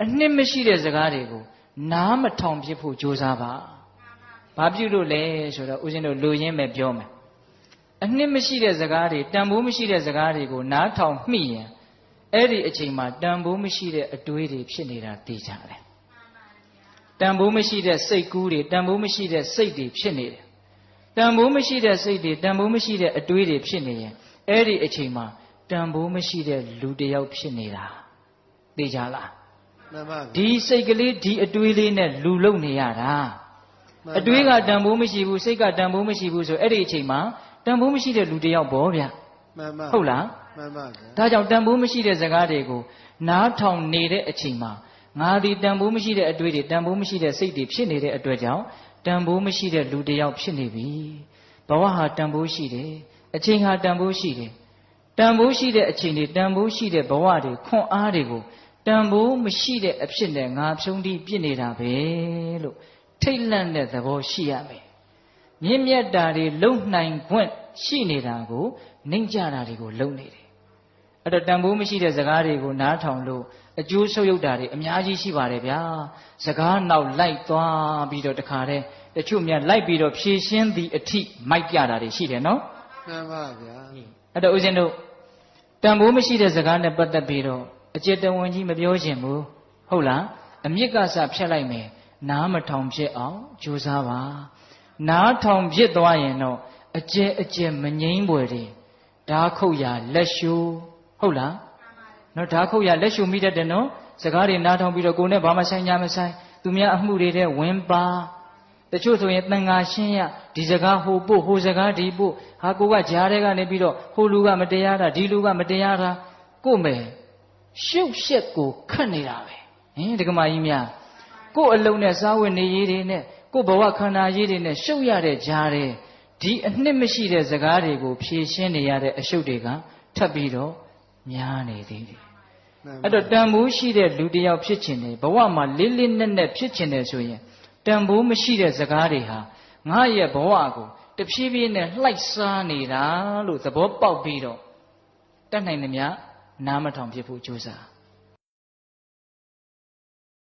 အနှစ်မရှိတဲ့စကားတွေကိုနားမထောင်ဖြစ်ဖို့ကြိုးစားပါဘာပြုလို့လဲဆိုတော့ဦးဇင်းတို့လူရင်းပဲပြောမယ်အနှစ်မရှိတဲ့စကားတွေတန်ဖိုးမရှိတဲ့စကားတွေကိုနားထောင်မိရင်အဲ့ဒီအချိန်မှာတန်ဖိုးမရှိတဲ့အတွေးတွေဖြစ်နေတာသိကြတယ်တန်ဖိုးမရှိတဲ့စိတ်ကူးတွေတန်ဖိုးမရှိတဲ့စိတ်တွေဖြစ်နေတယ်တန်ဖိုးမရှိတဲ့စိတ်တွေတန်ဖိုးမရှိတဲ့အတွေးတွေဖြစ်နေရင်အဲ့ဒီအချိန်မှာတန်ဖိုးမရှိတဲ့လူတစ်ယောက်ဖြစ်နေတာသိကြလားမှန်ပါဒီစိတ်ကလေးဒီအတွေးလေးနဲ့လူလုံနေရတာအတွေးကတန်ဖိုးမရှိဘူးစိတ်ကတန်ဖိုးမရှိဘူးဆိုအဲ့ဒီအချိန်မှာတန်ဖိုးမရှိတဲ့လူတစ်ယောက်ပေါ့ဗျမှန်ပါဟုတ်လားမှန်ပါဒါကြောင့်တန်ဖိုးမရှိတဲ့စကားတွေကိုနားထောင်နေတဲ့အချိန်မှာငါဒီတန်ဖိုးမရှိတဲ့အတွေးတွေတန်ဖိုးမရှိတဲ့စိတ်တွေဖြစ်နေတဲ့အတွက်ကြောင့်တန်ဖိုးမရှိတဲ့လူတစ်ယောက်ဖြစ်နေပြီဘဝဟာတန်ဖိုးရှိတယ်အချိန်ဟာတန်ဖိုးရှိတယ်တန်ဖိုးရှိတဲ့အချိန်တွေတန်ဖိုးရှိတဲ့ဘဝတွေခွန်အားတွေကိုတန်ဖိုးမရှိတဲ့အဖြစ်နဲ့ငါဖြုံးတိပြစ်နေတာပဲလို့ထိတ်လန့်တဲ့သဘောရှိရမယ်မြင့်မြတ်တာတွေလုံနိုင်ခွင့်ရှိနေတာကိုနှိမ့်ကြတာတွေကိုလုံနေတယ်အဲ့တော့တန်ဖိုးမရှိတဲ့စကားတွေကိုနားထောင်လို့အကျိုးဆုပ်ယုတ်တာတွေအများကြီးရှိပါတယ်ဗျာစကားနောက်လိုက်သွားပြီးတော့တခါတည်းတချို့များလိုက်ပြီးတော့ဖြည့်ရှင်းသည့်အထိမိုက်ပြတာတွေရှိတယ်နော်မှန်ပါဗျာအဲ့တော့ဦးဇင်းတို့တန်ဖိုးမရှိတဲ့စကားနဲ့ပတ်သက်ပြီးတော့အကျဉ်းတဝန်ကြီးမပြောချင်ဘူးဟုတ်လားအမြစ်ကစဖြတ်လိုက်မယ်နားမထောင်ဖြစ်အောင်ကြိုးစားပါနားထောင်ဖြစ်သွားရင်တော့အကျဲမငိမ့်ပွယ်တွေဓာခုတ်ရလက်ရှူဟုတ်လားနော်ဓာခုတ်ရလက်ရှူမိတတ်တယ်နော်စကားတွေနားထောင်ပြီးတော့ကိုယ်နဲ့ဘာမှဆိုင်ညာမဆိုင်သူများအမှုတွေတဲ့ဝင်ပါတချို့ဆိုရင်တန်ဃာရှင်းရဒီစကားဟိုပို့ဟိုစကားဒီပို့ဟာကိုကကြားထဲကနေပြီးတော့ဟိုလူကမတရားတာဒီလူကမတရားတာကို့မယ်ရှုပ်ရှက်ကိုခတ်နေတာပဲဟင်ဒကမာကြီးများကို့အလုံးနဲ့စားဝတ်နေရေးတွေနဲ့ကို့ဘဝခန္ဓာရေးတွေနဲ့ရှုပ်ရတဲ့ကြားတဲ့ဒီအနှစ်မရှိတဲ့စကားတွေကိုဖြည့်ရှင်းနေရတဲ့အရှုပ်တွေကထပ်ပြီးတော့များနေသေးတယ်အဲ့တော့တန်ဖိုးရှိတဲ့လူတစ်ယောက်ဖြစ်ခြင်းနဲ့ဘဝမှာလေးလေးနက်နက်ဖြစ်ခြင်းနဲ့ဆိုရင်တန်ဖိုးမရှိတဲ့စကားတွေဟာငါရဲ့ဘဝကိုတဖြည်းဖြည်းနဲ့လှိုက်စားနေတာလို့သဘောပေါက်ပြီးတော့တတ်နိုင်သမျှနားမထောင်ဖြစ်ဖို့ကြိုးစား